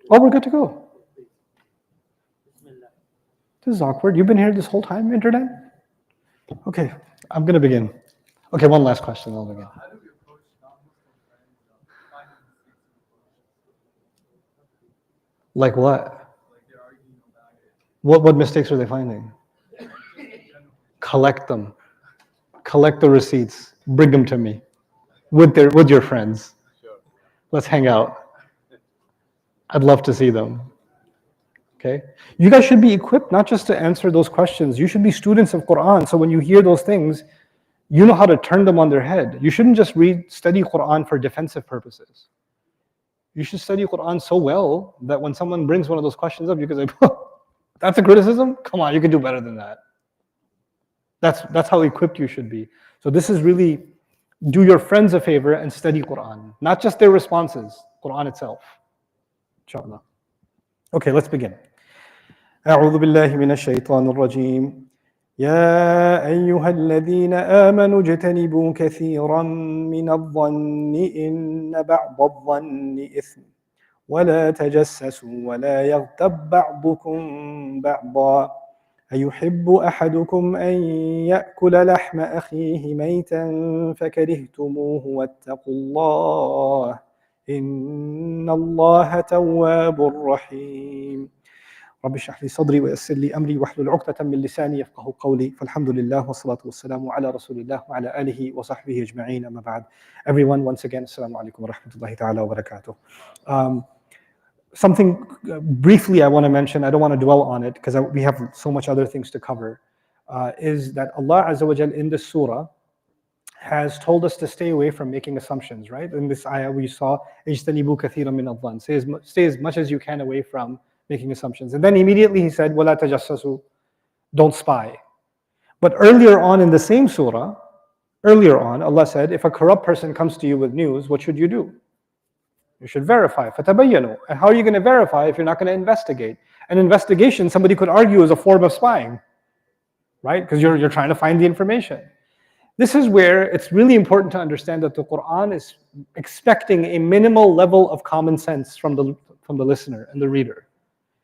Oh, we're good to go. This is awkward. You've been here this whole time, internet? Okay, I'm going to begin. Okay, one last question, I'll begin. Like what? What mistakes are they finding? Collect them. Collect the receipts. Bring them to me with your friends. Let's hang out. I'd love to see them. Okay? You guys should be equipped not just to answer those questions. You should be students of Quran. So when you hear those things, you know how to turn them on their head. You shouldn't just study Quran for defensive purposes. You should study Quran so well that when someone brings one of those questions up, you can say, that's a criticism? Come on, you can do better than that. That's how equipped you should be. So this is really, do your friends a favor and study Quran. Not just their responses, Quran itself. Inshallah. Okay, let's begin. أعوذ بالله من الشيطان الرجيم يا أيها الذين آمنوا اجتنبوا كثيرا من الظن إن بعض الظن إثم ولا تجسسوا ولا يغتب بعضكم بعضا أيحب أحدكم أن يأكل لحم أخيه ميتا فكرهتموه واتقوا الله إن الله تواب رحيم رب اشرح لي صدري ويسر لي أمري واحلل عقدة من لساني يفقهوا قولي فالحمد لله والصلاة والسلام على رسول الله وعلى آله وصحبه أجمعين أما بعد. Everyone, once again, Assalamu alaikum wa rahmatullahi ta'ala wa barakatuh. Something briefly I want to mention, I don't want to dwell on it because we have so much other things to cover, is that Allah Azza wa Jal in this surah has told us to stay away from making assumptions, right? In this ayah we saw, اجتنبوا كثيرا من الظن, stay as much as you can away from making assumptions. And then immediately he said, وَلَا تَجَسَّسُوا, don't spy. But earlier on in the same surah, Allah said, if a corrupt person comes to you with news, what should you do? You should verify. فَتَبَيَّنُوا. And how are you going to verify if you're not going to investigate? An investigation, somebody could argue, is a form of spying, right? Because you're trying to find the information. This is where it's really important to understand that the Quran is expecting a minimal level of common sense from the listener and the reader.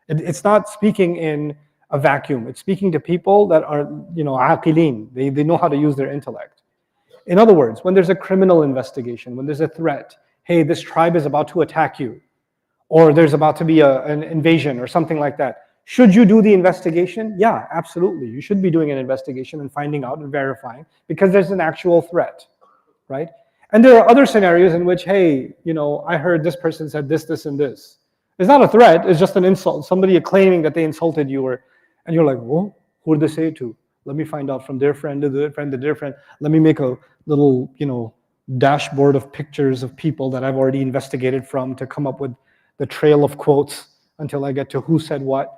It's not speaking in a vacuum. It's speaking to people that are, aqilin. They know how to use their intellect. In other words, when there's a criminal investigation, when there's a threat, hey, this tribe is about to attack you, or there's about to be an invasion or something like that. Should you do the investigation? Yeah, absolutely. You should be doing an investigation and finding out and verifying because there's an actual threat, right? And there are other scenarios in which, hey, I heard this person said this, and this. It's not a threat, it's just an insult. Somebody claiming that they insulted you, and you're like, whoa, who did they say it to? Let me find out from their friend to their friend to their friend. Let me make a little, dashboard of pictures of people that I've already investigated from to come up with the trail of quotes until I get to who said what.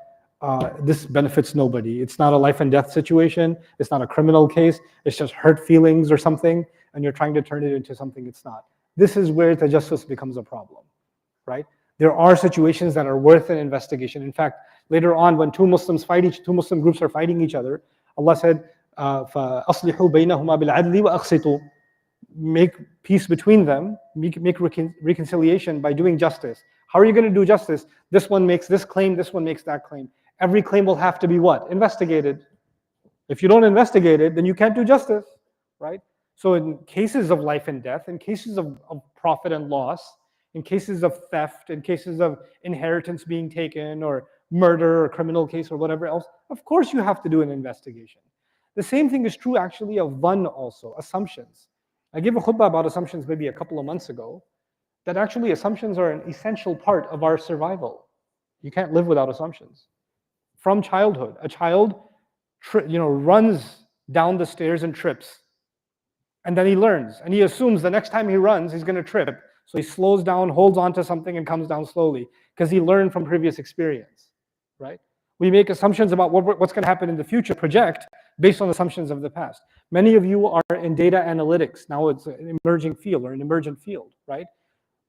This benefits nobody. It's not a life and death situation. It's not a criminal case. It's just hurt feelings or something, and you're trying to turn it into something it's not. This is where tajassus becomes a problem, right? There are situations that are worth an investigation. In fact, later on, when two Muslim groups are fighting each other, Allah said, فَأَصْلِحُوا بَيْنَهُمَا بِالْعَدْلِ وَأَقْسِطُوا. Make peace between them, make reconciliation by doing justice. How are you going to do justice? This one makes this claim, this one makes that claim. Every claim will have to be what? Investigated. If you don't investigate it, then you can't do justice, right? So in cases of life and death, in cases of profit and loss, in cases of theft, in cases of inheritance being taken, or murder, or criminal case, or whatever else, of course you have to do an investigation. The same thing is true actually of dhann also, assumptions. I gave a khutbah about assumptions maybe a couple of months ago, that actually assumptions are an essential part of our survival. You can't live without assumptions. From childhood, a child runs down the stairs and trips. And then he learns, and he assumes the next time he runs, he's going to trip. So he slows down, holds on to something, and comes down slowly, because he learned from previous experience, right? We make assumptions about what's going to happen in the future, project, based on assumptions of the past. Many of you are in data analytics. Now it's an emerging field, or an emergent field, right?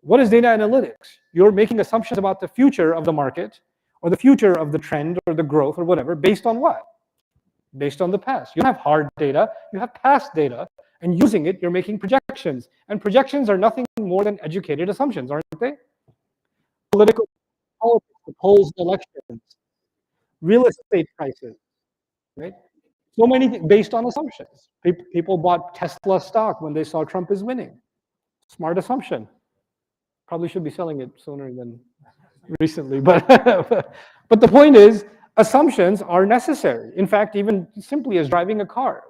What is data analytics? You're making assumptions about the future of the market, or the future of the trend, or the growth, or whatever, based on what? Based on the past. You don't have hard data, you have past data, and using it, you're making projections. And projections are nothing more than educated assumptions, aren't they? Political politics, the polls, the elections, real estate prices, right? So many things based on assumptions. People bought Tesla stock when they saw Trump is winning. Smart assumption. Probably should be selling it sooner than recently, but but the point is, assumptions are necessary. In fact, even simply as driving a car,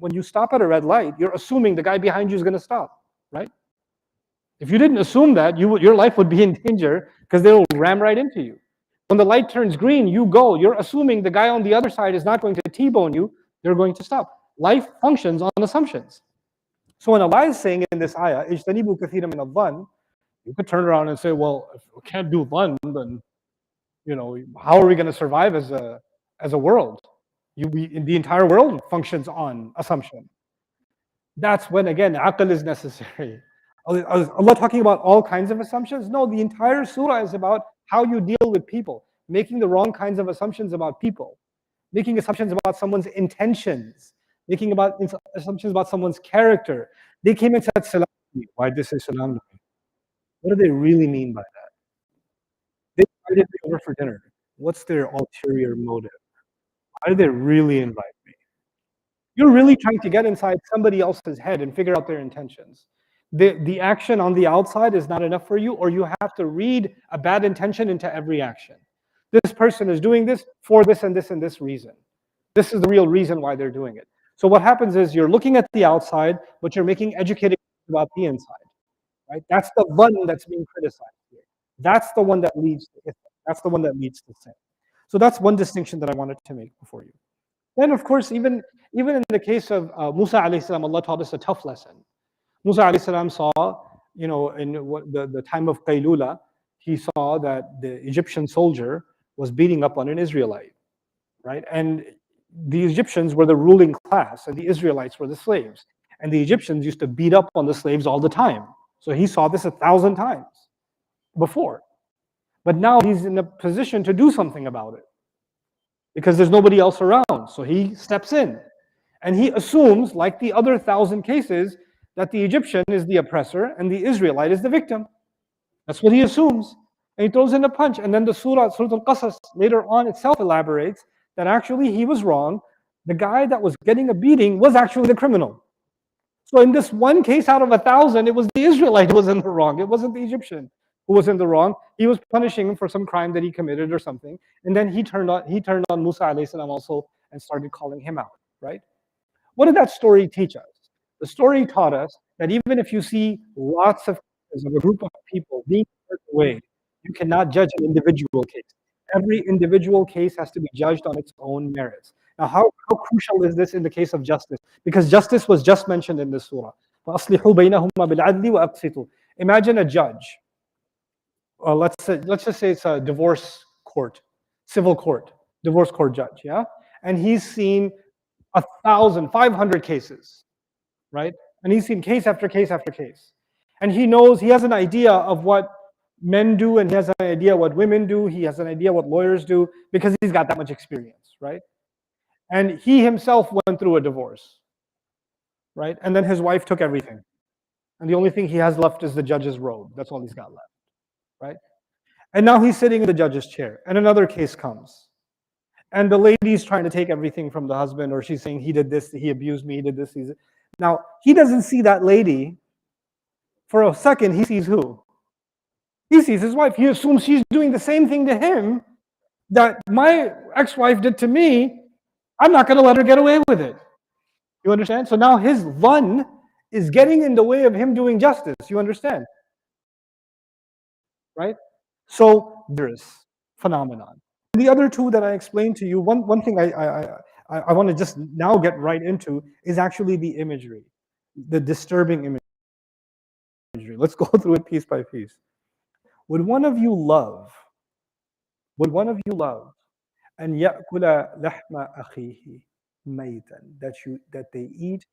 when you stop at a red light, you're assuming the guy behind you is going to stop, right? If you didn't assume that, your life would be in danger because they will ram right into you. When the light turns green, you go. You're assuming the guy on the other side is not going to T-bone you. They're going to stop. Life functions on assumptions. So when Allah is saying in this ayah, "Ijtanibu kathiran min adh-dhann," you could turn around and say, "Well, if we can't do dhann, then how are we going to survive as a world? The entire world functions on assumption." That's when, again, aql is necessary. Allah talking about all kinds of assumptions? No, the entire surah is about how you deal with people, making the wrong kinds of assumptions about people, making assumptions about someone's intentions, making assumptions about someone's character. They came and said, "Salam to me." Why did they say salam to me? What do they really mean by that? They invited me over for dinner. What's their ulterior motive? Why do they really invite me? You're really trying to get inside somebody else's head and figure out their intentions. The action on the outside is not enough for you, or you have to read a bad intention into every action. This person is doing this for this and this and this reason. This is the real reason why they're doing it. So what happens is you're looking at the outside, but you're making educated about the inside, right? That's the one that's being criticized here. That's the one that leads to it. That's the one that leads to sin. So that's one distinction that I wanted to make before you. Then, of course, even in the case of Musa alayhi salam, Allah taught us a tough lesson. Musa alayhi salam saw, in the time of Qaylula, he saw that the Egyptian soldier was beating up on an Israelite, right? And the Egyptians were the ruling class, and the Israelites were the slaves. And the Egyptians used to beat up on the slaves all the time. So he saw this 1,000 times before. But now he's in a position to do something about it, because there's nobody else around. So he steps in. And he assumes, like the other 1,000 cases, that the Egyptian is the oppressor and the Israelite is the victim. That's what he assumes. And he throws in a punch. And then the Surah Al-Qasas later on itself elaborates that actually he was wrong. The guy that was getting a beating was actually the criminal. So in this one case out of 1,000, it was the Israelite who was in the wrong. It wasn't the Egyptian who was in the wrong. He was punishing him for some crime that he committed or something. And then he turned on Musa alayhi salam also and started calling him out, right? What did that story teach us? The story taught us that even if you see lots of cases of a group of people being hurt away, you cannot judge an individual case. Every individual case has to be judged on its own merits. Now, how crucial is this in the case of justice? Because justice was just mentioned in this surah. فَأَصْلِحُوا بَيْنَهُمَا بِالْعَدْلِ وَأَقْسِطُوا. Imagine a judge. Let's just say it's a divorce court, civil court, divorce court judge, yeah? And he's seen 1,500 cases, right? And he's seen case after case after case. And he has an idea of what men do, and he has an idea what women do, he has an idea what lawyers do, because he's got that much experience, right? And he himself went through a divorce, right? And then his wife took everything. And the only thing he has left is the judge's robe. That's all he's got left, right? And now he's sitting in the judge's chair, and another case comes. And the lady's trying to take everything from the husband, or she's saying, he did this, he abused me, he did this. Now, he doesn't see that lady. For a second, he sees who? He sees his wife. He assumes she's doing the same thing to him that my ex-wife did to me. I'm not going to let her get away with it. You understand? So now his dhann is getting in the way of him doing justice. You understand? Right? So there's phenomenon. The other two that I explained to you, one thing I want to just now get right into is actually the imagery, the disturbing imagery. Let's go through it piece by piece. Would one of you love أن يأكل لحم أخيه ميتا, that they eat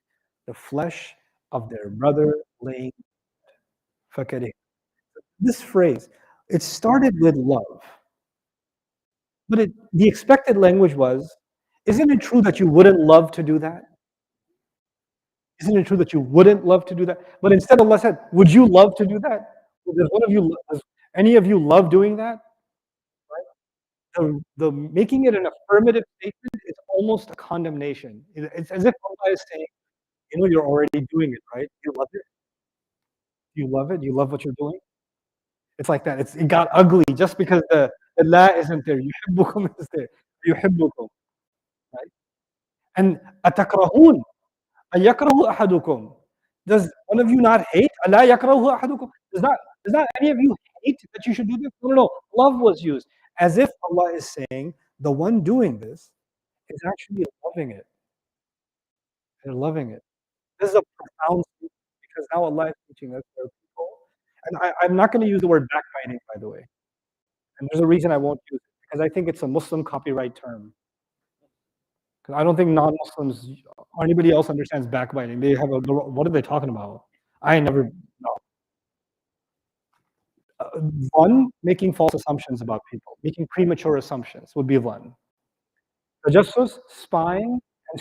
the flesh of their brother laying فكره. This phrase, it started with love. But the expected language was, isn't it true that you wouldn't love to do that? Isn't it true that you wouldn't love to do that? But instead Allah said, would you love to do that? Does any of you love doing that? The making it an affirmative statement is almost a condemnation. It's as if Allah is saying, you know, you're already doing it, right? You love it. You love it. You love what you're doing. It's like that. It got ugly just because the la isn't there. يحبكم is there. يحبكم, right? And أتكرهون أن يكره أحدكم. Does one of you not hate? ألا يكره أحدكم. Does not any of you hate that you should do this? No, no, no. Love was used as if Allah is saying the one doing this is actually loving it. They're loving it. This is a profound statement because now Allah is teaching us there are people, and I'm not going to use the word backbiting, by the way. And there's a reason I won't use it because I think it's a Muslim copyright term. Because I don't think non-Muslims or anybody else understands backbiting. They have a what are they talking about? I never no. One, making false assumptions about people, making premature assumptions would be one. Tajassus, spying and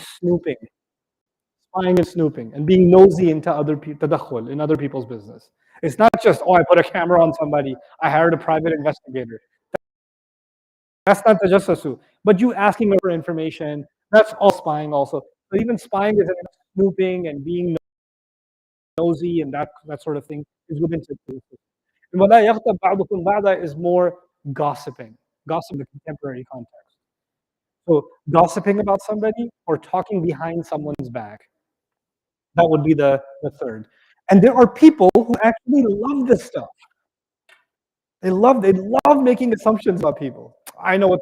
snooping, and being nosy into other people, tadakhul, in other people's business. It's not just, oh, I put a camera on somebody, I hired a private investigator. That's not tajassusu. But you asking for information, that's all spying also. So even spying is snooping and being nosy and that sort of thing is within tajassus. And وَلَا يَغْتَبْ بَعْضُكُمْ بَعْضًا is more gossiping, gossip in the contemporary context. So gossiping about somebody or talking behind someone's back. That would be the third. And there are people who actually love this stuff. They love making assumptions about people. I know what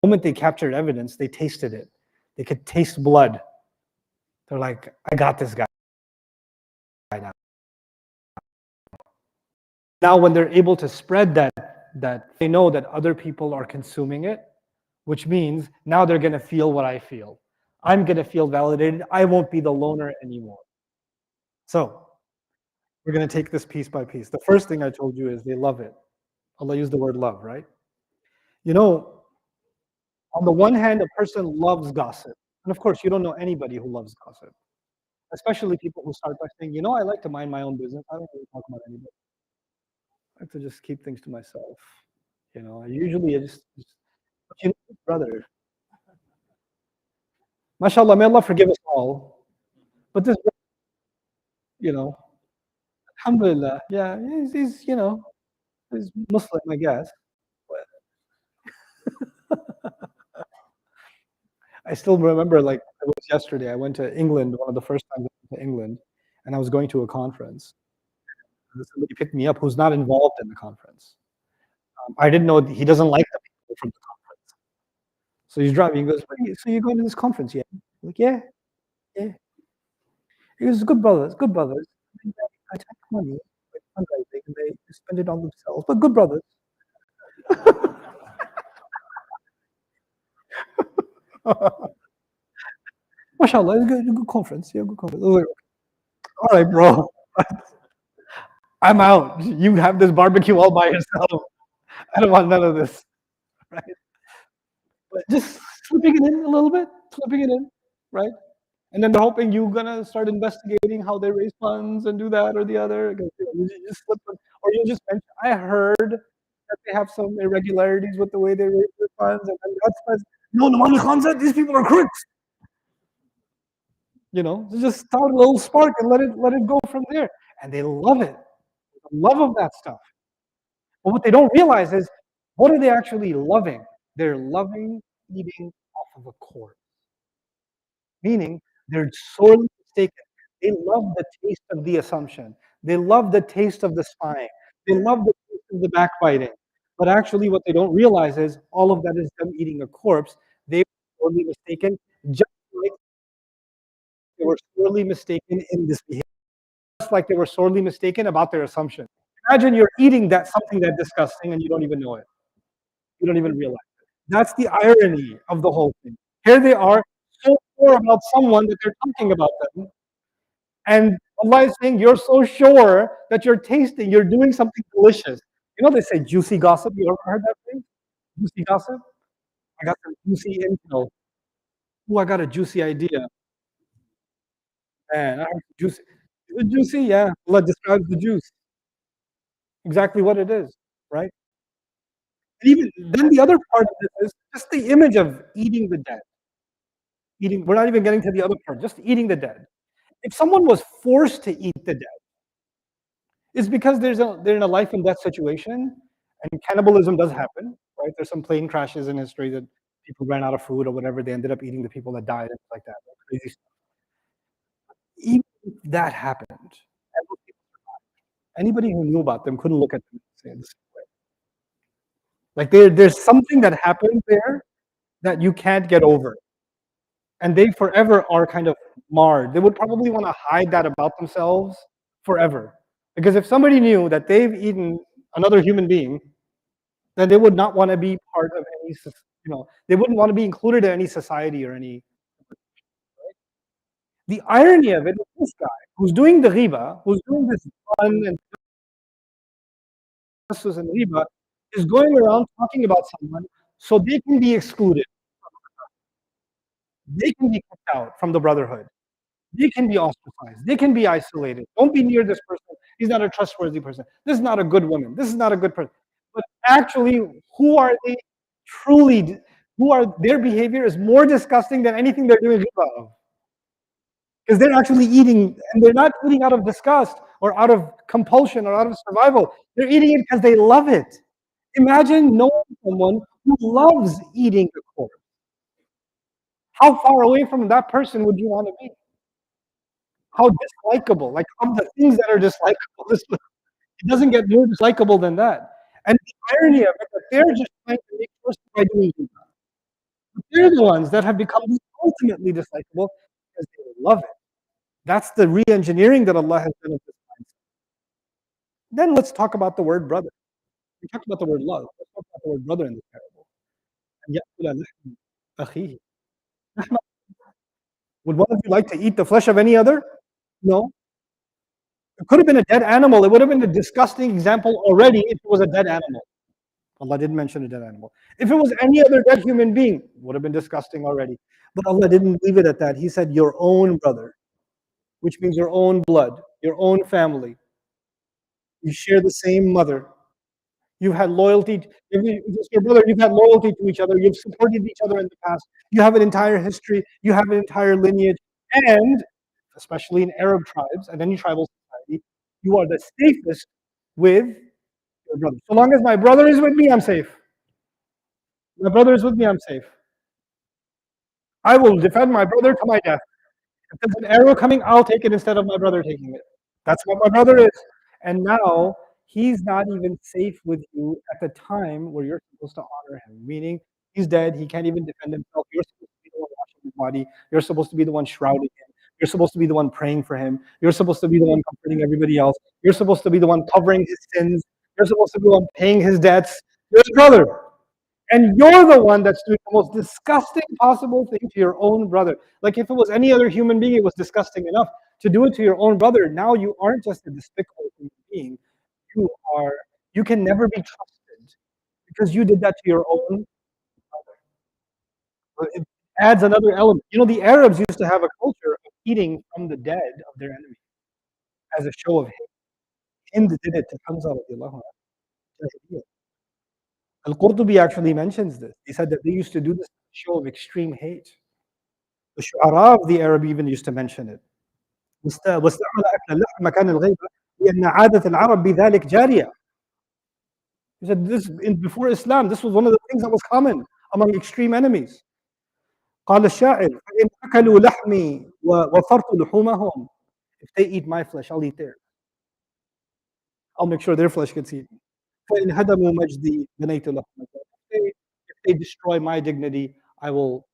moment they captured evidence, they tasted it. They could taste blood. They're like, I got this guy now. Now when they're able to spread that they know that other people are consuming it, which means now they're going to feel what I feel. I'm going to feel validated. I won't be the loner anymore. So we're going to take this piece by piece. The first thing I told you is they love it. Allah used the word love, right? You know, on the one hand, a person loves gossip. And of course, you don't know anybody who loves gossip, especially people who start by saying, you know, I like to mind my own business. I don't really talk about anybody. I like to just keep things to myself. You know, I just you know, brother, mashallah, may Allah forgive us all. But this, you know, alhamdulillah, yeah, he's you know, he's Muslim, I guess. But I still remember, like, it was yesterday. I went to England, one of the first times I went to England, and I was going to a conference. And somebody picked me up who's not involved in the conference. I didn't know he doesn't like the people from the conference. So he's driving. He goes, "So you're going to this conference, yeah?" I'm like, yeah, yeah. He goes, good brothers, good brothers. And I take money, like fundraising, and they spend it on themselves. But good brothers. Mashallah, it's a good conference. Yeah, good conference. I was like, all right, bro. I'm out. You have this barbecue all by yourself. I don't want none of this. Right? But just slipping it in a little bit, slipping it in, right? And then they're hoping you're gonna start investigating how they raise funds and do that or the other. You just slip them, or you just mention, I heard that they have some irregularities with the way they raise their funds, and then that's no, the money concept. These people are crooks. You know, so just start a little spark and let it go from there. And they love it, the love of that stuff. But what they don't realize is, what are they actually loving? They're loving eating off of a corpse. Meaning, they're sorely mistaken. They love the taste of the assumption. They love the taste of the spying. They love the taste of the backbiting. But actually, what they don't realize is all of that is them eating a corpse. They were sorely mistaken, just like they were sorely mistaken in this behavior, just like they were sorely mistaken about their assumption. Imagine you're eating that something that disgusting and you don't even know it. You don't even realize it. That's the irony of the whole thing. Here they are, so sure about someone that they're talking about them. And Allah is saying, you're so sure that you're tasting, you're doing something delicious. You know, they say juicy gossip. You ever heard that thing? Juicy gossip? I got some juicy intel. Oh, I got a juicy idea. Man, I heard juicy. Is it juicy? Yeah. Allah describes the juice. Exactly what it is, right? And even then, the other part of this is just the image of eating the dead. Eating, we're not even getting to the other part, just eating the dead. If someone was forced to eat the dead, it's because they're in a life and death situation, and cannibalism does happen, right? There's some plane crashes in history that people ran out of food or whatever, they ended up eating the people that died and like that. Like crazy stuff. Even if that happened, and those people survived, anybody who knew about them couldn't look at them and say it the same way. Like there's something that happened there that you can't get over. And they forever are kind of marred. They would probably want to hide that about themselves forever. Because if somebody knew that they've eaten another human being, then they would not want to be part of any, they wouldn't want to be included in any society or any. The irony of it is this guy who's doing the riba, who's doing this fun and justice and riba, is going around talking about someone so they can be excluded. They can be kicked out from the brotherhood. They can be ostracized. They can be isolated. Don't be near this person. He's not a trustworthy person. This is not a good woman. This is not a good person. But actually, who are they truly? Who are their behavior is more disgusting than anything they're doing riba of. Because they're actually eating, and they're not eating out of disgust or out of compulsion or out of survival. They're eating it because they love it. Imagine knowing someone who loves eating the corpse. How far away from that person would you want to be? How dislikable, like of the things that are dislikable, it doesn't get more dislikable than that. And the irony of it, that they're just trying to make first by doing riba. They're the ones that have become ultimately dislikable because they love it. That's the re-engineering that Allah has done of this mindset. Then let's talk about the word brother. We talked about the word love. Let's talk about the word brother in this parable. أن يأكل لحم أخيه. لحم- Would one of you like to eat the flesh of any other? No. It could have been a dead animal. It would have been a disgusting example already if it was a dead animal. Allah didn't mention a dead animal. If it was any other dead human being, it would have been disgusting already. But Allah didn't leave it at that. He said, your own brother, which means your own blood, your own family. You share the same mother. You've had loyalty. If it's your brother, you've had loyalty to each other. You've supported each other in the past. You have an entire history. You have an entire lineage. And especially in Arab tribes and any tribal society, you are the safest with your brother. So long as my brother is with me, I'm safe. My brother is with me, I'm safe. I will defend my brother to my death. If there's an arrow coming, I'll take it instead of my brother taking it. That's what my brother is. And now he's not even safe with you at the time where you're supposed to honor him, meaning he's dead, he can't even defend himself. You're supposed to be the one washing his body, you're supposed to be the one shrouding him, you're supposed to be the one praying for him, you're supposed to be the one comforting everybody else, you're supposed to be the one covering his sins, you're supposed to be the one paying his debts. You're his brother. And you're the one that's doing the most disgusting possible thing to your own brother. Like if it was any other human being, it was disgusting enough. To do it to your own brother, now you aren't just a despicable human being. You are, you can never be trusted because you did that to your own brother. But it adds another element. You know, the Arabs used to have a culture of eating from the dead of their enemy as a show of hate. Hind did it to Hamza radiallahu anhu. Al-Qurtubi actually mentions this. He said that they used to do this show of extreme hate. The shu'ara of the Arab even used to mention it. واستعمل أكل اللحم مكان الغيبة لأن عادة العرب بذلك جارية. He said this before Islam, this was one of the things that was common among extreme enemies. قال الشاعر فإن أكلوا لحمي ووفرت لحومهم. If they eat my flesh, I'll eat theirs. I'll make sure their flesh gets eaten. فإن هدموا مجدي بنيت لهم. If they destroy my dignity, I will,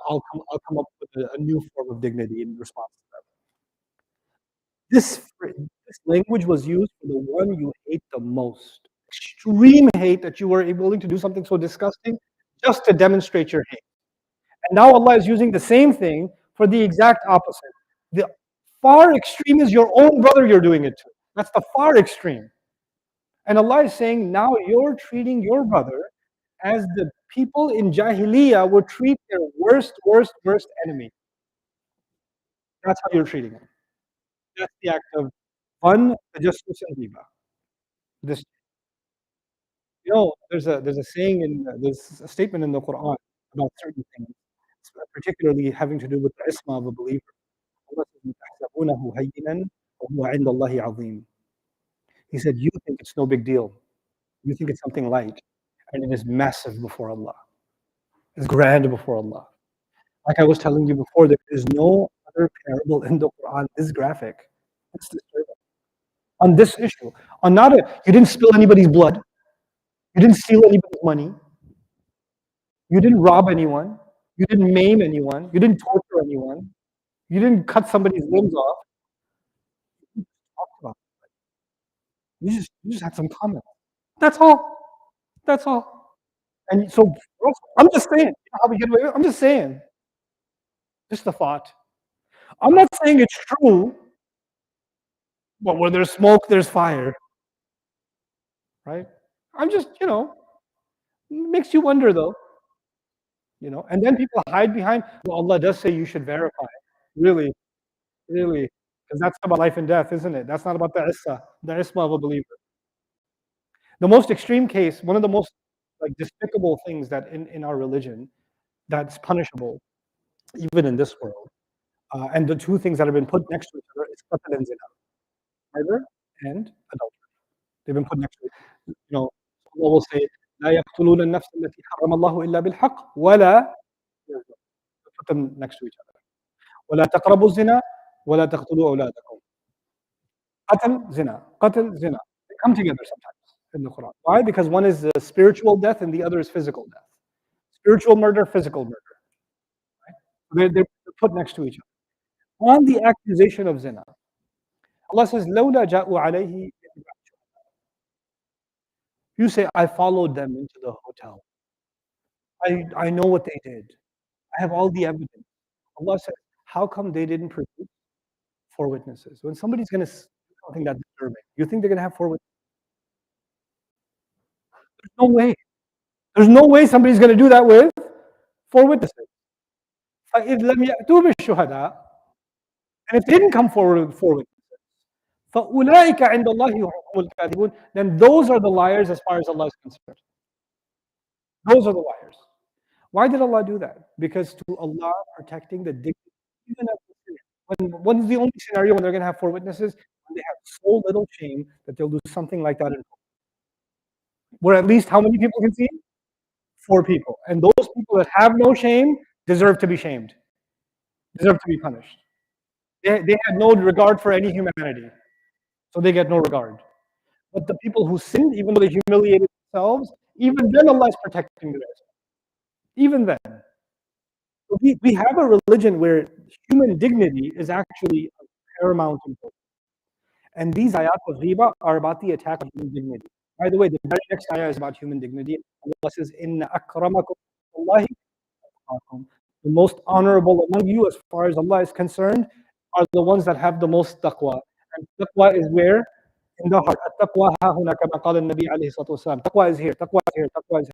I'll come up with a new form of dignity in response to that. This language was used for the one you hate the most. Extreme hate that you were willing to do something so disgusting just to demonstrate your hate. And now Allah is using the same thing for the exact opposite. The far extreme is your own brother you're doing it to. That's the far extreme. And Allah is saying, now you're treating your brother as the people in Jahiliyyah would treat their worst enemy. That's how you're treating him. That's the act of fun, tajassus, and riba. This, there's a saying there's a statement in the Quran about certain things, particularly having to do with the isma of a believer. Allah says, "تحسبونه هينا وهو عند الله عظيم." He said, you think it's no big deal. You think it's something light, and it is massive before Allah. It's grand before Allah. Like I was telling you before, there is no other parable in the Quran this graphic. It's disturbing. On this issue, you didn't spill anybody's blood, you didn't steal anybody's money, you didn't rob anyone, you didn't maim anyone, you didn't torture anyone, you didn't cut somebody's limbs off. You just talked about it. You just had some comments. That's all. That's all. And so I'm just saying, you know how we get away with it? I'm just saying. Just a thought. I'm not saying it's true, but where there's smoke, there's fire. Right? I'm just, makes you wonder though. And then people hide behind, well, Allah does say you should verify. Really, really. Because that's about life and death, isn't it? That's not about the isma of a believer. The most extreme case, one of the most despicable things that in our religion that's punishable, even in this world, and the two things that have been put next to each other is qatl and zina, murder and adultery. They've been put next to each other. Allah will say, لا يقتلون النفس التي حرم الله إلا بالحق ولا يزنون. Put them next to each other. ولا تقربوا الزنا ولا تقتلوا أولادكم. قتل zina. They come together sometimes in the Quran. Why? Because one is spiritual death and the other is physical death. Spiritual murder, physical murder. They're put next to each other. On the accusation of zina, Allah says, لَوْلَا جَاءُوا عَلَيْهِ. You say, I followed them into the hotel. I know what they did. I have all the evidence. Allah says, how come they didn't produce 4 witnesses? When somebody's going to do something that's disturbing, you think they're going to have 4 witnesses? There's no way. There's no way somebody's going to do that with 4 witnesses. فَإِذْ لَمْ يَأْتُوا بِالشُّهَدَاءِ. And if they didn't come forward with 4 witnesses, فَأُولَٰئِكَ عِنْدَ اللَّهِ هُمُ الْكَاذِبُونَ. Then those are the liars as far as Allah is concerned. Those are the liars. Why did Allah do that? Because to Allah protecting the dignity, even of the sinner. When is the only scenario when they're going to have 4 witnesses? When they have so little shame that they'll do something like that in public. Where at least how many people can see? 4 people. And those people that have no shame deserve to be shamed, deserve to be punished. They had no regard for any humanity, so they get no regard. But the people who sinned, even though they humiliated themselves, even then Allah is protecting them. Even then. So we have a religion where human dignity is actually of paramount importance. And these ayat of ghiba are about the attack of human dignity. By the way, the very next ayah is about human dignity. Allah says, Inna akramakum Allahi atqakum. The most honorable among you, as far as Allah is concerned, are the ones that have the most taqwa. And taqwa is where? In the heart. At-taqwa hahuna kama qala an-nabi alayhi salatu wasalam. Taqwa is here, taqwa is here, taqwa is here.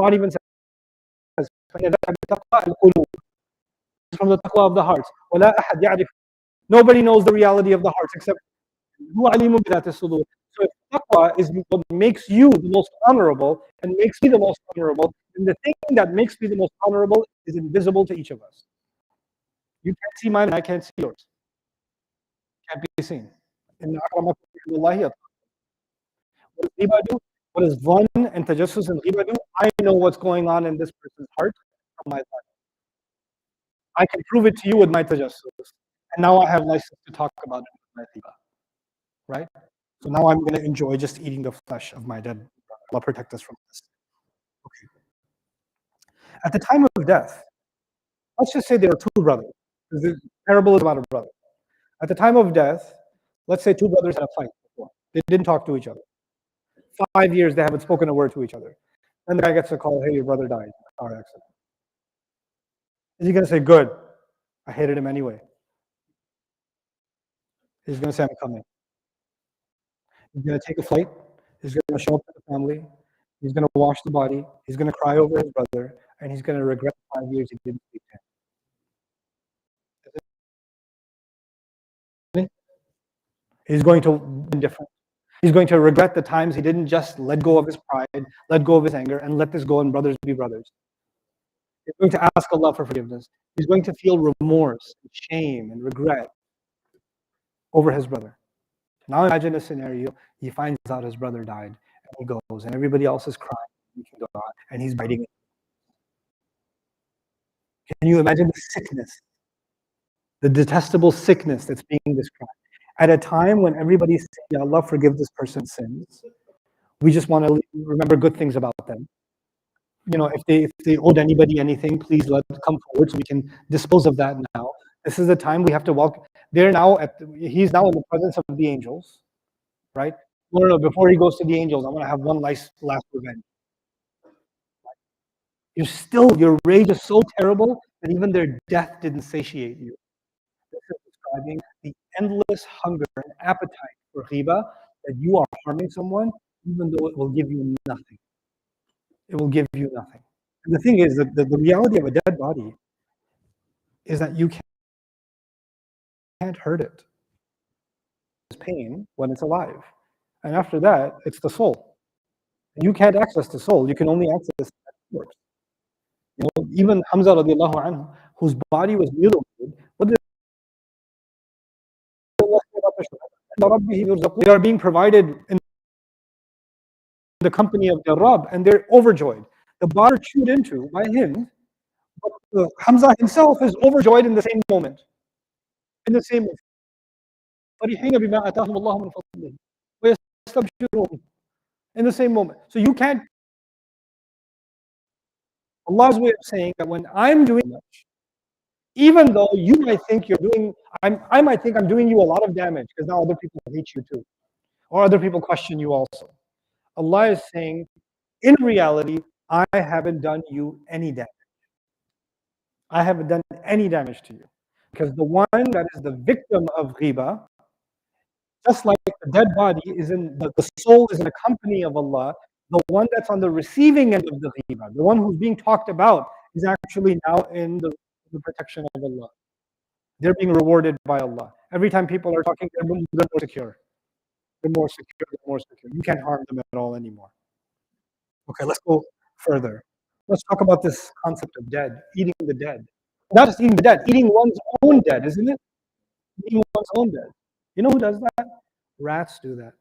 Quran even says, from the taqwa of the hearts. وَلَا أَحَدْ يَعْرِفُ. Nobody knows the reality of the hearts except هُوَ عَلِيمٌ بِذَاتِ الصُّدُورِ. So if taqwa is what makes you the most honorable and makes me the most honorable, then the thing that makes me the most honorable is invisible to each of us. You can't see mine and I can't see yours. Can't be seen. إِنَّ أَكْرَمَكُمْ عِندَ اللَّهِ أَتْقَاكُم. What does ghiba do? What does dhann and tajassus and ghiba do? I know what's going on in this person's heart from my life. I can prove it to you with my tajassus. And now I have license to talk about it with my ghiba. Right? So now I'm going to enjoy just eating the flesh of my dead brother. Allah protect us from this. Okay. At the time of death, let's just say there are 2 brothers. The parable is about a brother. At the time of death, let's say 2 brothers had a fight before. They didn't talk to each other. 5 years they haven't spoken a word to each other. And the guy gets a call, hey, your brother died in a car accident. Is he going to say, good, I hated him anyway? He's going to say, I'm coming. He's going to take a flight. He's going to show up to the family. He's going to wash the body. He's going to cry over his brother. And he's going to regret 5 years he didn't speak to him. He's going to be different. He's going to regret the times he didn't just let go of his pride, let go of his anger, and let this go and brothers be brothers. He's going to ask Allah for forgiveness. He's going to feel remorse, and shame, and regret over his brother. Now imagine a scenario, he finds out his brother died, and he goes, and everybody else is crying, and he's biting it. Can you imagine the sickness, the detestable sickness that's being described? At a time when everybody's saying, Ya Allah, forgive this person's sins. We just want to remember good things about them. You know, if they owed anybody anything, please let them come forward so we can dispose of that now. This is the time we have to walk. He's now in the presence of the angels, right? No, before he goes to the angels, I want to have one last revenge. Your rage is so terrible that even their death didn't satiate you. This is describing the endless hunger and appetite for ghiba, that you are harming someone, even though it will give you nothing. It will give you nothing. And the thing is, that the reality of a dead body is that you can't hurt it. It's pain when it's alive. And after that, it's the soul. You can't access the soul. You can only access the works. You know, even Hamza radiallahu anhu, whose body was mutilated, what did Allah say about they are being provided in the company of their Rabb, and they're overjoyed. The body chewed into by him, but Hamza himself is overjoyed in the same moment. In the same moment. In the same moment. So you can't Allah's way of saying that when I'm doing much, even though you might think you're doing, I might think I'm doing you a lot of damage because now other people hate you too, or other people question you also. Allah is saying, in reality, I haven't done you any damage. I haven't done any damage to you. Because the one that is the victim of ghiba, just like the dead body is in the soul is in the company of Allah, the one that's on the receiving end of the ghiba, the one who's being talked about, is actually now in the protection of Allah. They're being rewarded by Allah. Every time people are talking, they're more secure. They're more secure, they're more secure. You can't harm them at all anymore. Okay, let's go further. Let's talk about this concept of dead, eating the dead. Not just eating the dead, eating one's own dead, isn't it? Eating one's own dead. You know who does that? Rats do that.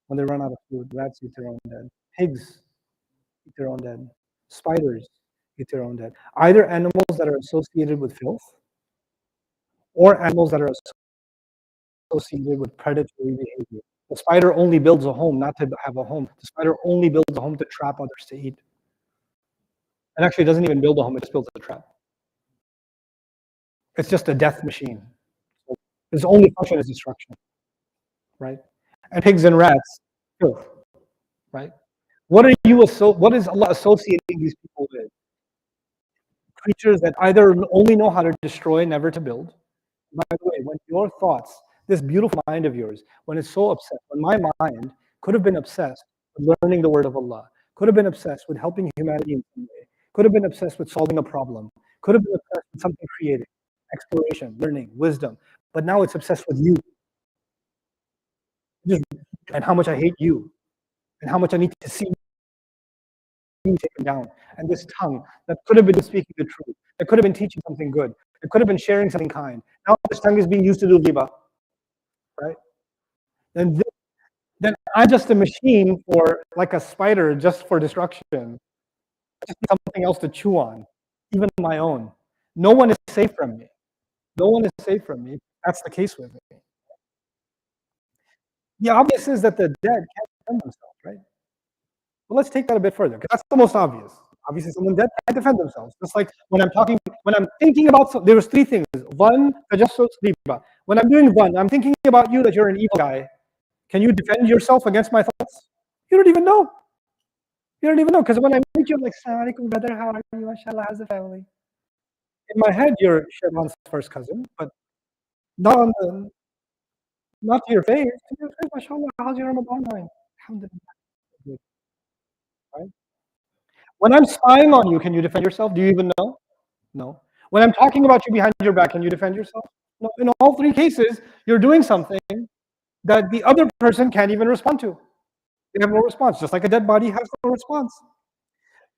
When they run out of food, rats eat their own dead. Pigs eat their own dead. Spiders eat their own dead. Either animals that are associated with filth or animals that are associated with predatory behavior. The spider only builds a home not to have a home. The spider only builds a home to trap others to eat. And actually doesn't even build a home, it just builds a trap. It's just a death machine. Its only function is destruction, right? And pigs and rats, filth, right? What is Allah associating these people with? Creatures that either only know how to destroy, never to build. By the way, when your thoughts, this beautiful mind of yours, when it's so obsessed, when my mind could have been obsessed with learning the word of Allah, could have been obsessed with helping humanity in some way, could have been obsessed with solving a problem, could have been obsessed with something creative, exploration, learning, wisdom, but now it's obsessed with you. And how much I hate you, and how much I need to see you taken down. And this tongue that could have been speaking the truth, that could have been teaching something good, that could have been sharing something kind. Now this tongue is being used to do ghibah, right? Then I'm just a machine for, like a spider, just for destruction. I just need something else to chew on, even my own. No one is safe from me. No one is safe from me. That's the case with me. The obvious is that the dead can't defend themselves, right? Well, let's take that a bit further, because that's the most obvious. Obviously, someone dead can't defend themselves. Just like when I'm thinking about, there was three things. One, tajassus, riba. When I'm doing one, I'm thinking about you, that you're an evil guy. Can you defend yourself against my thoughts? You don't even know. You don't even know, because when I meet you, I'm like, Assalamu alaikum, brother, how are you? MashaAllah, how's the family? In my head, you're Shaitan's first cousin, but not on the, not to your face. To your face, MashaAllah, how's your Ramadan going? Alhamdulillah. Right? When I'm spying on you, can you defend yourself? Do you even know? No. When I'm talking about you behind your back, can you defend yourself? No. In all three cases, you're doing something that the other person can't even respond to. They have no response, just like a dead body has no response.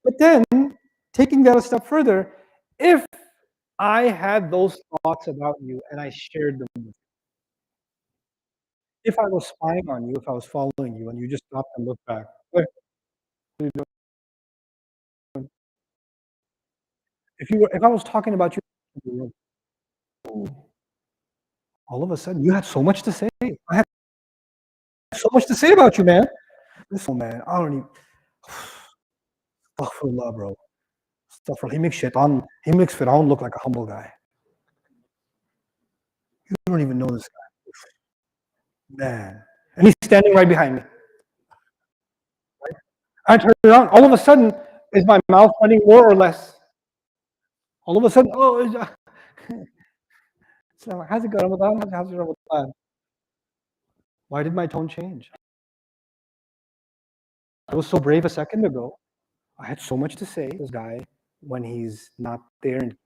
But then, taking that a step further, if I had those thoughts about you and I shared them with you, if I was spying on you, if I was following you, and you just stopped and looked back, what are you doing? If I was talking about you, all of a sudden you had so much to say. I had so much to say about you, man. Listen, man, I don't even. Astaghfirullah, bro. Astaghfirullah. He makes Fir'aun look like a humble guy. You don't even know this guy. Man. And he's standing right behind me. Right? I turn around, all of a sudden, is my mouth running more or less? All of a sudden, so how's it going, Ramadan? How's your Ramadan? Why did my tone change? I was so brave a second ago. I had so much to say to this guy when he's not there. And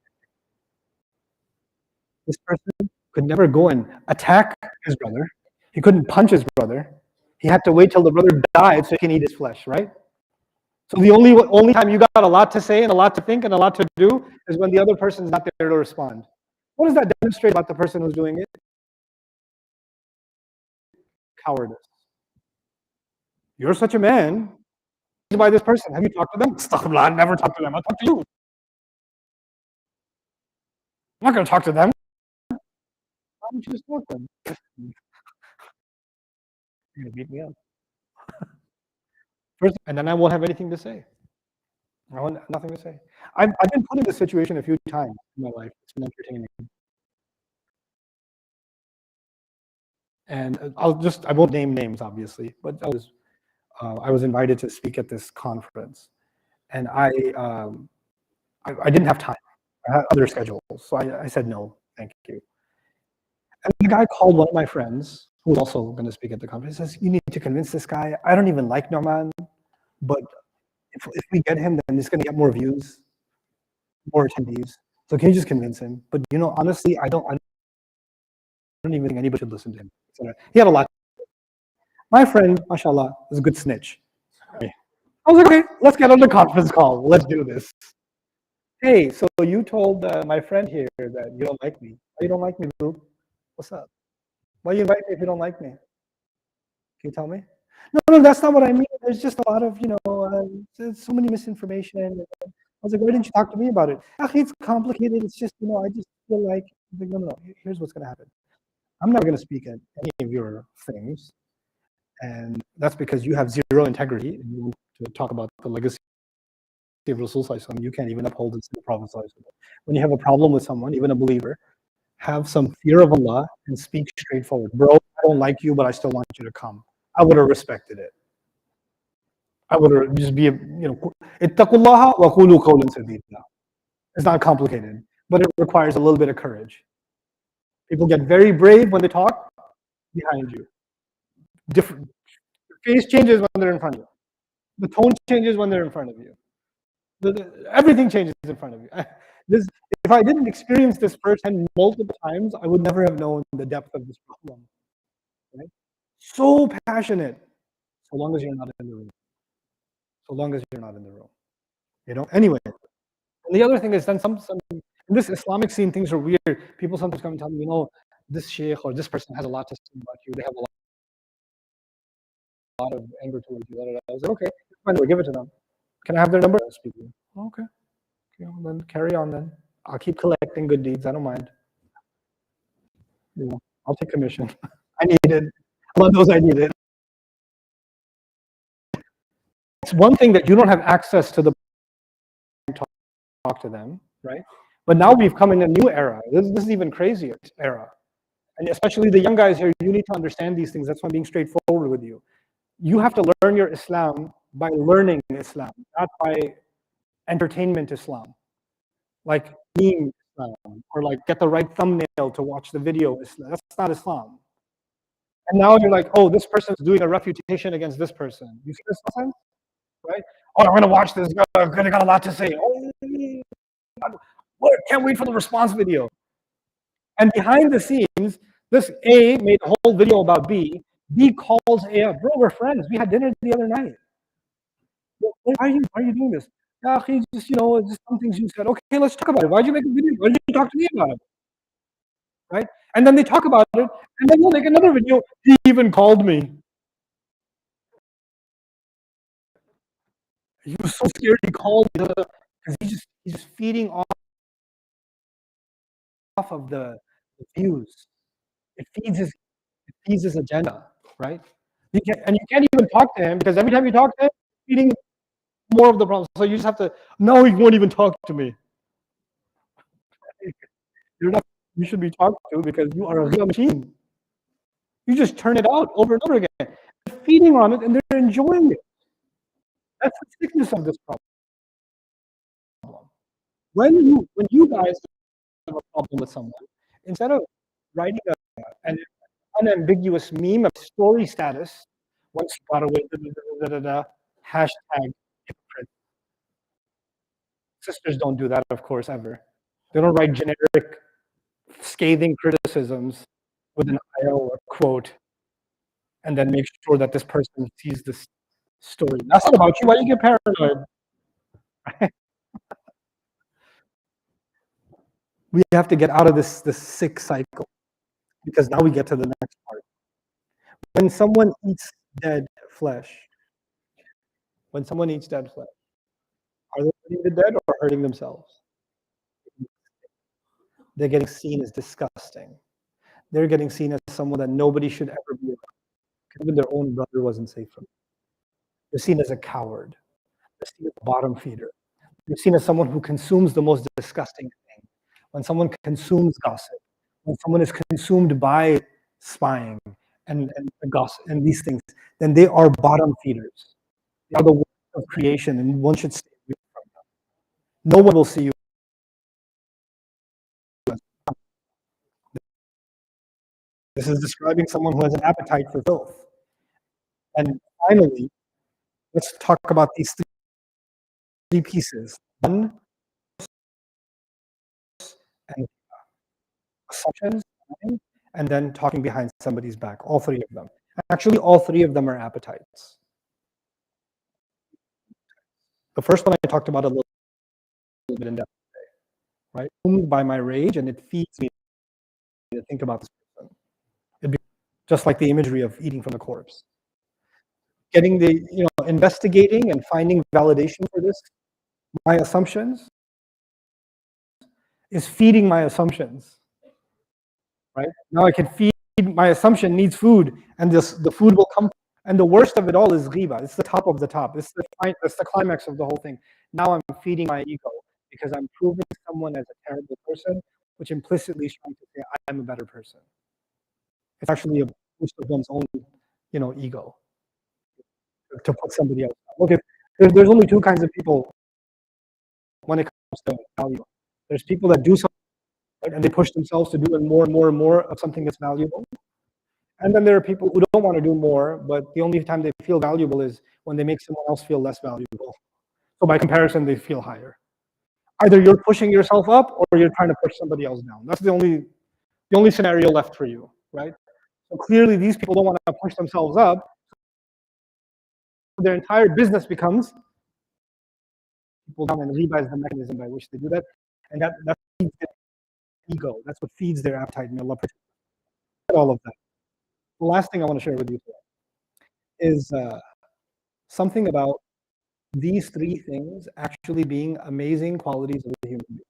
this person could never go and attack his brother. He couldn't punch his brother. He had to wait till the brother died so he can eat his flesh, right? So the only time you got a lot to say and a lot to think and a lot to do is when the other person's not there to respond. What does that demonstrate about the person who's doing it? Cowardice. You're such a man. By this person, have you talked to them? Astaghfirullah, I never talked to them. I'll talk to you. I'm not going to talk to them. Why don't you just talk to them? You're going to beat me up. First, and then I won't have anything to say. Nothing to say. I've been put in this situation a few times in my life. It's been entertaining. And I won't name names, obviously, but I was invited to speak at this conference, and I didn't have time. I had other schedules, so I said no, thank you. And the guy called one of my friends, who was also going to speak at the conference. He says, "You need to convince this guy. I don't even like Norman, but if we get him, then it's going to get more views, more attendees. So can you just convince him? But honestly, I don't even think anybody should listen to him." He had a lot. My friend, mashallah, is a good snitch. I was like, okay, let's get on the conference call. Let's do this. Hey, so you told my friend here that you don't like me. Oh, you don't like me, boo? What's up? Why you invite me if you don't like me? Can you tell me? No, that's not what I mean. There's just a lot of, there's so many misinformation. I was like, why didn't you talk to me about it? Actually, it's complicated. It's just, I just feel like, no. Here's what's going to happen. I'm not going to speak at any of your things. And that's because you have zero integrity and you want to talk about the legacy of Rasul Sallallahu Alaihi Wasallam. You can't even uphold it to the Prophet Sallallahu Alaihi Wasallam. When you have a problem with someone, even a believer, have some fear of Allah and speak straightforward. Bro, I don't like you, but I still want you to come. I would have respected it. I would have just be, ittaqullaha wa qulu qawlan sadida. It's not complicated, but it requires a little bit of courage. People get very brave when they talk behind you. Different face changes when they're in front of you. The tone changes when they're in front of you. Everything changes in front of you. If I didn't experience this firsthand multiple times, I would never have known the depth of this problem. Right? So passionate, so long as you're not in the room. So long as you're not in the room. Anyway. And the other thing is then some in this Islamic scene, things are weird. People sometimes come and tell me, this sheikh or this person has a lot to say about you. They have a lot of anger towards you. I was like, okay, fine, we'll give it to them. Can I have their number? Okay. Then carry on then. I'll keep collecting good deeds. I don't mind. I'll take commission. I need it. One of those I need it. It's one thing that you don't have access to the talk to them, right? But now we've come in a new era. This is even crazier era. And especially the young guys here, you need to understand these things. That's why I'm being straightforward with you. You have to learn your Islam by learning Islam, not by entertainment Islam. Like meme Islam, or like get the right thumbnail to watch the video Islam. That's not Islam. And now you're like, oh, this person's doing a refutation against this person. You see this sometimes? Right? Oh, I'm going to watch this. I'm going to got a lot to say. Oh, can't wait for the response video. And behind the scenes, this A made a whole video about B. B calls A up. Bro, we're friends. We had dinner the other night. Why are you doing this? Yeah, just, just some things you said. Okay, let's talk about it. Why'd you make a video? Why didn't you talk to me about it? Right? And then they talk about it, and then they'll make another video. He even called me. He was so scared he called me because he's just feeding off of the views. It feeds his agenda, right? You can't even talk to him because every time you talk to him, he's feeding more of the problem. So you just have to. No, he won't even talk to me. You should be talked to because you are a real machine. You just turn it out over and over again. They're feeding on it and they're enjoying it. That's the sickness of this problem. When you guys have a problem with someone, instead of writing an unambiguous meme of story status, once you got away, hashtag hypocrite. Sisters don't do that, of course, ever. They don't write generic, scathing criticisms with an ayah or a quote and then make sure that this person sees this story. That's not about you. Why do you get paranoid? We have to get out of this sick cycle because now we get to the next part. When someone eats dead flesh, are they hurting the dead or hurting themselves? They're getting seen as disgusting. They're getting seen as someone that nobody should ever be around. Even their own brother wasn't safe from. They're seen as a coward. They're seen as a bottom feeder. You're seen as someone who consumes the most disgusting thing. When someone consumes gossip, when someone is consumed by spying and gossip and these things, then they are bottom feeders. They are the worst of creation, and one should stay away from them. No one will see you as. This is describing someone who has an appetite for filth. And finally, let's talk about these three pieces. One, and assumptions, and then talking behind somebody's back. All three of them. Actually, all three of them are appetites. The first one I talked about a little bit in depth today, right? Consumed by my rage, and it feeds me to think about this person. It'd be just like the imagery of eating from the corpse. Getting investigating and finding validation for this, my assumptions, is feeding my assumptions, right? Now I can feed my assumption needs food, and the food will come. And the worst of it all is ghiba. It's the top of the top. It's the climax of the whole thing. Now I'm feeding my ego because I'm proving someone as a terrible person, which implicitly is trying to say I'm a better person. It's actually a boost of one's own, ego to put somebody else down. Okay, there's only two kinds of people when it comes to value. There's people that do something, right, and they push themselves to do more and more and more of something that's valuable. And then there are people who don't want to do more, but the only time they feel valuable is when they make someone else feel less valuable. So by comparison, they feel higher. Either you're pushing yourself up or you're trying to push somebody else down. That's the only scenario left for you, right? So clearly these people don't want to push themselves up. Their entire business becomes people down, and riba is the mechanism by which they do that. And that feeds their ego. That's what feeds their appetite. May Allah protect all of that. The last thing I want to share with you today is something about these three things actually being amazing qualities of a human being.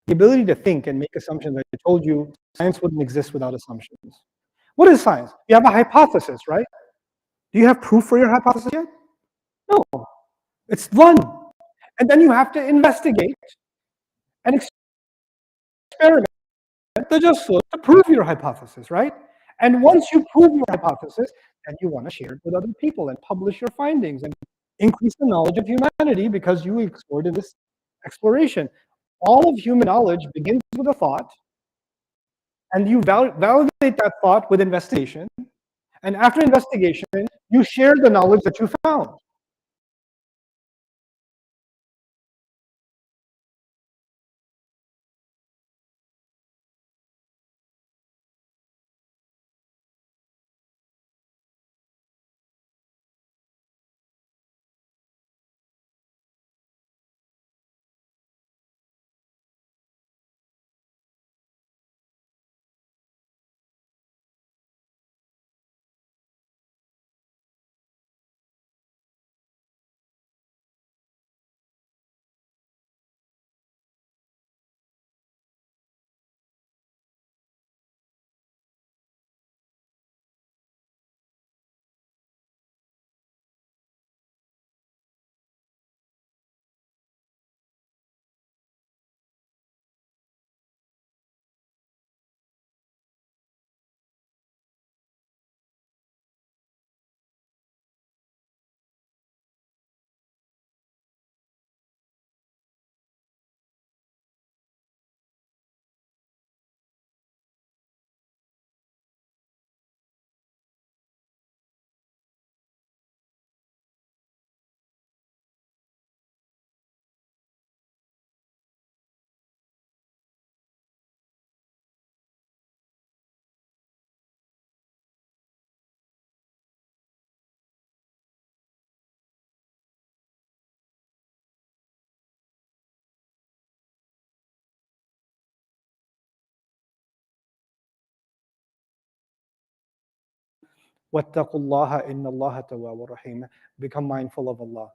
The ability to think and make assumptions. I told you science wouldn't exist without assumptions. What is science? You have a hypothesis, right? Do you have proof for your hypothesis yet? No. It's one. And then you have to investigate and experiment to prove your hypothesis, right? And once you prove your hypothesis, then you want to share it with other people and publish your findings and increase the knowledge of humanity because you explored in this exploration. All of human knowledge begins with a thought, and you validate that thought with investigation. And after investigation, you share the knowledge that you found. وَاتَّقُوا اللَّهَ إِنَّ اللَّهَ تَوَّابٌ رَحِيمٌ. Become mindful of Allah.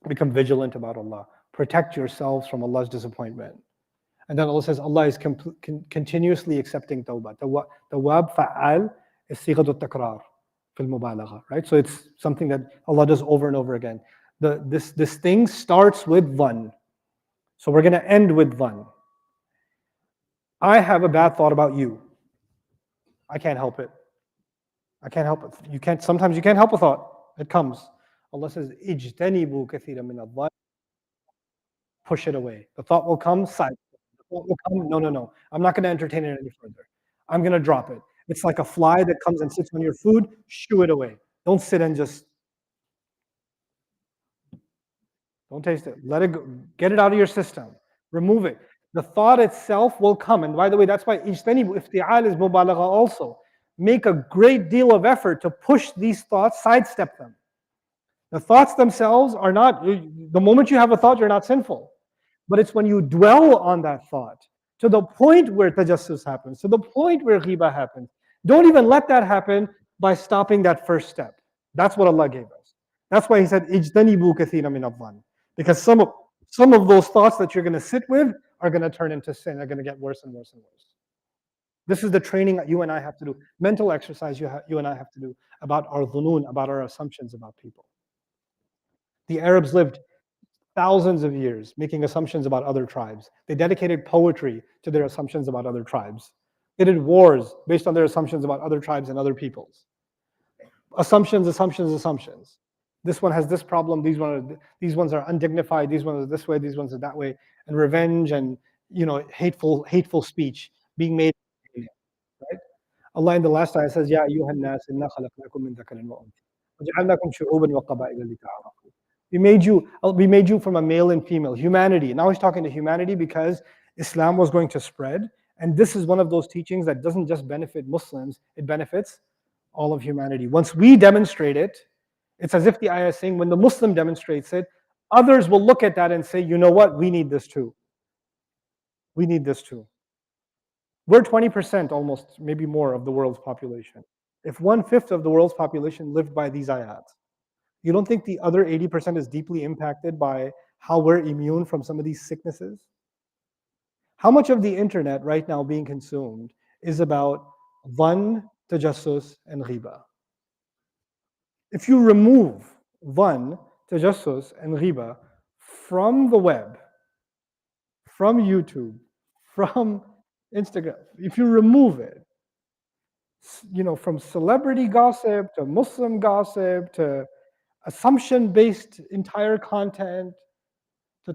Become vigilant about Allah. Protect yourselves from Allah's disappointment. And then Allah says Allah is continuously accepting tawbah. Tawwab fa'al is sighatu takrar fil mubalagha, right? So it's something that Allah does over and over again. This thing starts with one. So we're going to end with one. I have a bad thought about you. I can't help it. I can't help it. You can't. Sometimes you can't help a thought. It comes. Allah says, "Ijtanibu kathira min adh-dhann." Push it away. The thought will come. Side. The thought will come. No, no, no. I'm not going to entertain it any further. I'm going to drop it. It's like a fly that comes and sits on your food. Shoo it away. Don't sit and just don't taste it. Let it go. Get it out of your system. Remove it. The thought itself will come. And by the way, that's why ijtanibu ifti'al is mubalagha also. Make a great deal of effort to push these thoughts, sidestep them. The thoughts themselves are not, the moment you have a thought, you're not sinful. But it's when you dwell on that thought to the point where tajassus happens, to the point where ghiba happens. Don't even let that happen by stopping that first step. That's what Allah gave us. That's why He said, ijtanibu kathira min adh-dhann. Because some of those thoughts that you're going to sit with are going to turn into sin, are going to get worse and worse and worse. This is the training that you and I have to do, mental exercise you and I have to do about our dhunun, about our assumptions about people. The Arabs lived thousands of years making assumptions about other tribes. They dedicated poetry to their assumptions about other tribes. They did wars based on their assumptions about other tribes and other peoples. Assumptions, assumptions, assumptions. This one has this problem, these ones are undignified, these ones are this way, these ones are that way, and revenge and hateful speech being made. Right? Allah in the last ayah says, Ya ayyuhan nas inna khalaqnakum min dhakarin wa untha waja'alnakum shu'uban wa qaba'ila lita'arafu. We made you from a male and female, humanity. Now He's talking to humanity because Islam was going to spread, and this is one of those teachings that doesn't just benefit Muslims, it benefits all of humanity. Once we demonstrate it, it's as if the ayah is saying, when the Muslim demonstrates it, others will look at that and say, you know what, we need this too. We need this too. We're 20% almost, maybe more, of the world's population. If 1/5 of the world's population lived by these ayat, you don't think the other 80% is deeply impacted by how we're immune from some of these sicknesses? How much of the internet right now being consumed is about dhann, tajassus, and ghiba? If you remove dhann, tajassus, and ghiba from the web, from YouTube, from Instagram, if you remove it, from celebrity gossip to Muslim gossip to assumption-based entire content to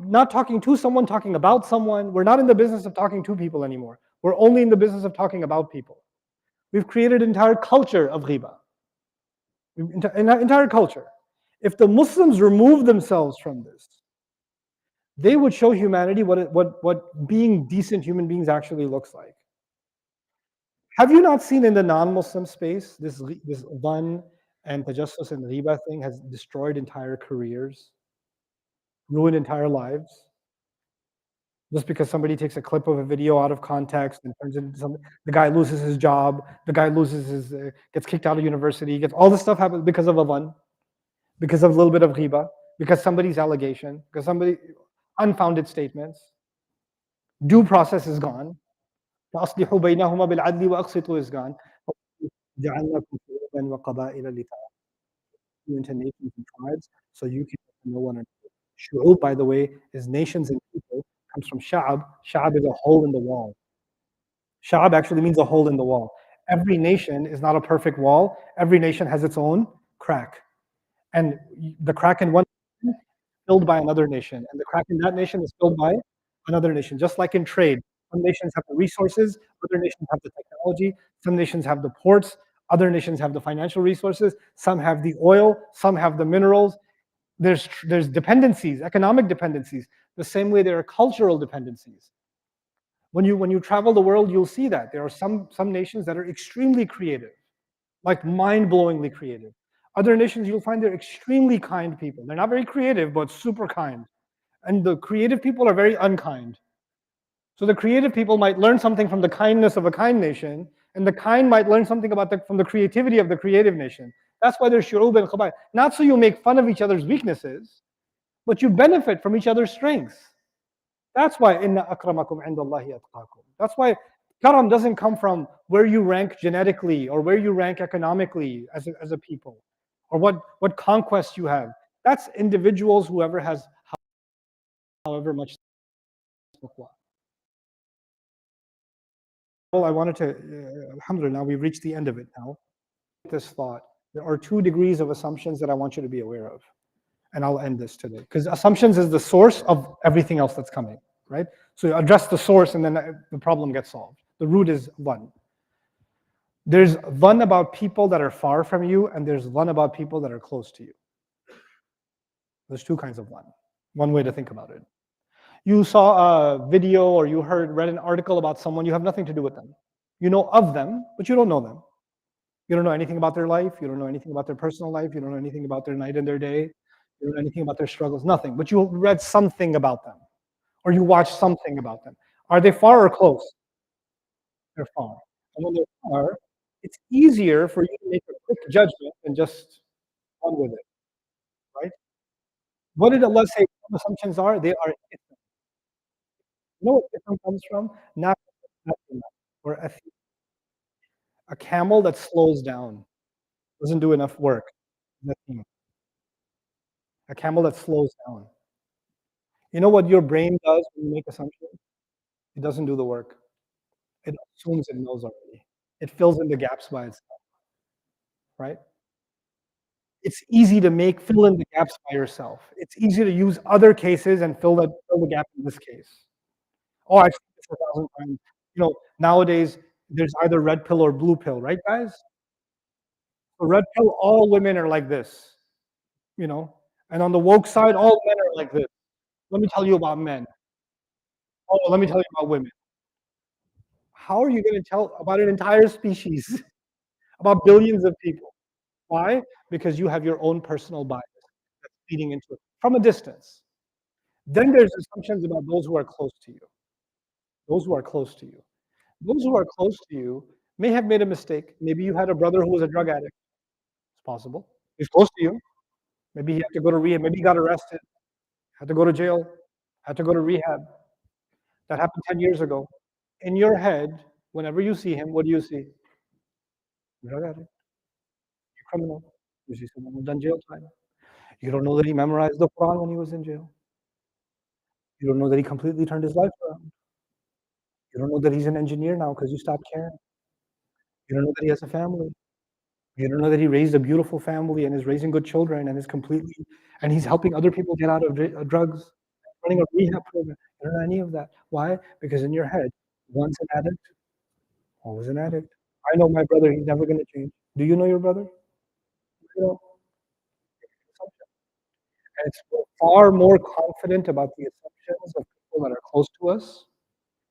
not talking to someone, talking about someone. We're not in the business of talking to people anymore. We're only in the business of talking about people. We've created an entire culture of ghiba. An entire culture. If the Muslims remove themselves from this, they would show humanity what being decent human beings actually looks like. Have you not seen in the non-Muslim space, this dhann and tajassus and ghiba thing has destroyed entire careers, ruined entire lives? Just because somebody takes a clip of a video out of context and turns it into something, the guy loses his job, the guy gets kicked out of university, all this stuff happens because of a dhann, because of a little bit of ghiba, because somebody's allegation, because somebody unfounded statements. Due process is gone. فَأَصْلِحُوا بَيْنَهُمَا بِالْعَدْلِ وَأَقْسِطُوا is gone. جَعَلْنَاكُمْ شُعُوبًا وَقَبَائِلَ لِتَعَارَفُوا into nations and tribes, so you can know one another. Shu'ub, by the way, is nations and people. Comes from sha'ab. Sha'ab is a hole in the wall. Sha'ab actually means a hole in the wall. Every nation is not a perfect wall. Every nation has its own crack. And the crack in one nation is filled by another nation. And the crack in that nation is filled by another nation. Just like in trade. Some nations have the resources, other nations have the technology, some nations have the ports, other nations have the financial resources, some have the oil, some have the minerals. There's dependencies, economic dependencies, the same way there are cultural dependencies. When you travel the world, you'll see that there are some nations that are extremely creative, like mind-blowingly creative. Other nations you'll find they're extremely kind people. They're not very creative, but super kind. And the creative people are very unkind. So the creative people might learn something from the kindness of a kind nation, and the kind might learn something from the creativity of the creative nation. That's why there's shu'ub and qabail. Not so you make fun of each other's weaknesses, but you benefit from each other's strengths. That's why inna akramakum indallahi atqakum. That's why karam doesn't come from where you rank genetically or where you rank economically as a people, or what conquests you have. That's individuals, whoever has however much taqwa. Well, I wanted to, alhamdulillah, we've reached the end of it now. This thought, there are 2 degrees of assumptions that I want you to be aware of. And I'll end this today. Because assumptions is the source of everything else that's coming, right? So you address the source and then the problem gets solved. The root is one. There's one about people that are far from you, and there's one about people that are close to you. There's 2 kinds of one. One way to think about it. You saw a video or you read an article about someone, you have nothing to do with them. You know of them, but you don't know them. You don't know anything about their life. You don't know anything about their personal life. You don't know anything about their night and their day. You don't know anything about their struggles, nothing. But you read something about them, or you watched something about them. Are they far or close? They're far. And when they're far, it's easier for you to make a quick judgment and just run with it, right? What did Allah say assumptions are? They are ithm. You know what ithm comes from? Not or a camel that slows down, doesn't do enough work. A camel that slows down. You know what your brain does when you make assumptions? It doesn't do the work. It assumes it knows already. It fills in the gaps by itself, right? It's easy to fill in the gaps by yourself. It's easy to use other cases and fill the gap in this case. Oh, I've seen this 1,000 times. You know, nowadays there's either red pill or blue pill, right, guys? The red pill, all women are like this, you know, and on the woke side, all men are like this. Let me tell you about men. Oh, let me tell you about women. How are you going to tell about an entire species, about billions of people? Why? Because you have your own personal bias that's feeding into it from a distance. Then there's assumptions about those who are close to you. Those who are close to you. Those who are close to you may have made a mistake. Maybe you had a brother who was a drug addict. It's possible. He's close to you. Maybe he had to go to rehab. Maybe he got arrested, had to go to jail, had to go to rehab. That happened 10 years ago. In your head, whenever you see him, what do you see? Drug addict, criminal. You see someone who's done jail time. You don't know that he memorized the Quran when he was in jail. You don't know that he completely turned his life around. You don't know that he's an engineer now because you stopped caring. You don't know that he has a family. You don't know that he raised a beautiful family and is raising good children and he's helping other people get out of drugs, running a rehab program. You don't know any of that. Why? Because in your head, once an addict, always an addict. I know my brother, he's never going to change. Do you know your brother? You know, and it's far more confident about the assumptions of people that are close to us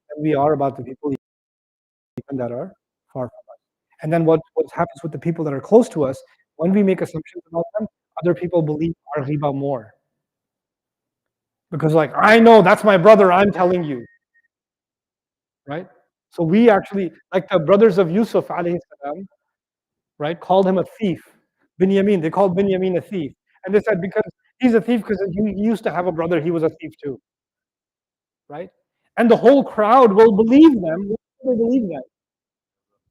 than we are about the people even that are far from us. And then what happens with the people that are close to us, when we make assumptions about them, other people believe our riba more. Because like, I know that's my brother, I'm telling you, right? So we actually, like the brothers of Yusuf alayhi salam, right, called him a thief. Binyamin, they called Binyamin a thief. And they said because he's a thief because he used to have a brother, he was a thief too, right? And the whole crowd will believe them. Why do they believe them?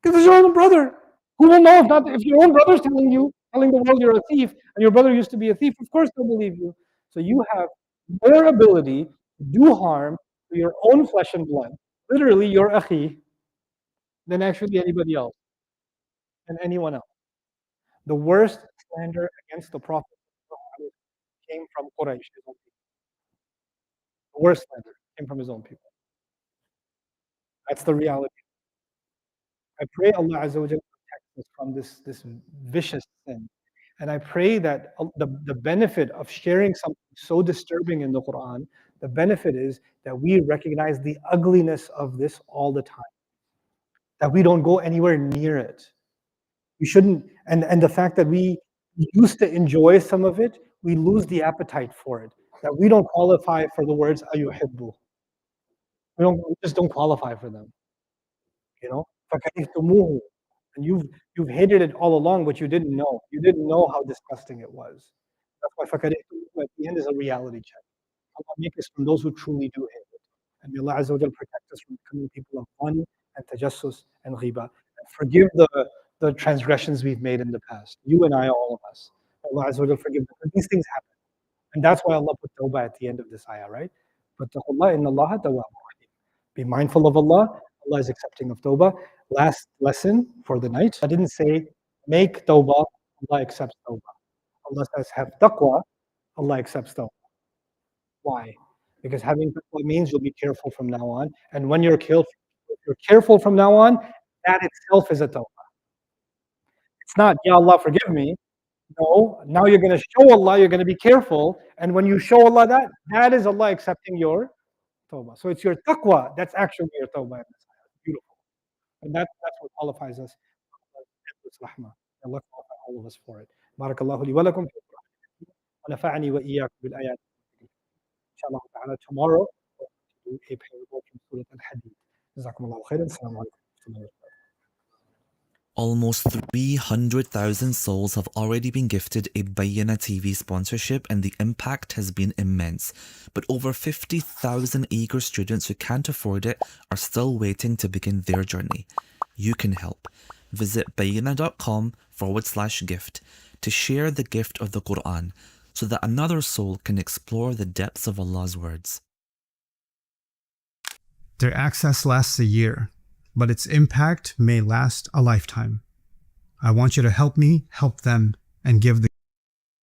Because it's your own brother. Who will know if your own brother's telling the world you're a thief, and your brother used to be a thief, of course they'll believe you. So you have more ability to do harm to your own flesh and blood, literally your akhi, than actually anybody else and anyone else. The worst slander against the Prophet came from Quraysh, his own people. The worst slander came from his own people. That's the reality. I pray Allah Azza wa Jalla protects us from this vicious sin. And I pray that the benefit of sharing something so disturbing in the Quran, the benefit is that we recognize the ugliness of this all the time, that we don't go anywhere near it. We shouldn't, and the fact that we used to enjoy some of it, we lose the appetite for it, that we don't qualify for the words ayuhibbu. We just don't qualify for them, you know? فَكَرِهْتُمُوهُ. And you've hated it all along, but you didn't know. You didn't know how disgusting it was. That's why فَكَرِهْتُمُوهُ at the end is a reality check. Allah make us from those who truly do hate it. And may Allah Azza wa Jal protect us from becoming people of fun and tajassus and ghiba. And forgive the transgressions we've made in the past. You and I, all of us. Allah Azza wa Jal forgive them. These things happen. And that's why Allah put tawbah at the end of this ayah, right? Fattaqullah inna Allaha tawwabur rahim. Be mindful of Allah. Allah is accepting of tawbah. Last lesson for the night. I didn't say make tawbah, Allah accepts tawbah. Allah says have taqwa, Allah accepts tawbah. Why? Because having taqwa means you'll be careful from now on. And when you're careful from now on, that itself is a tawbah. It's not, Ya Allah, forgive me. No, now you're going to show Allah, you're going to be careful. And when you show Allah that, that is Allah accepting your tawbah. So it's your taqwa that's actually your tawbah. Beautiful. And that's what qualifies us. Endless rahmah. Allah qualify all of us for it. Barakallahu li wa lakum fi al-Qur'an wa nafa'ani wa iyyakum bil ayat. Inshallah ta'ala tomorrow we'll do a parable from Surah Al-Hadid. Jazakumullahu khairan. Assalamu alaikum. Almost 300,000 souls have already been gifted a Bayyinah TV sponsorship, and the impact has been immense. But over 50,000 eager students who can't afford it are still waiting to begin their journey. You can help. Visit bayyinah.com/gift to share the gift of the Quran so that another soul can explore the depths of Allah's words. Their access lasts a year, but its impact may last a lifetime. I want you to help me help them and give the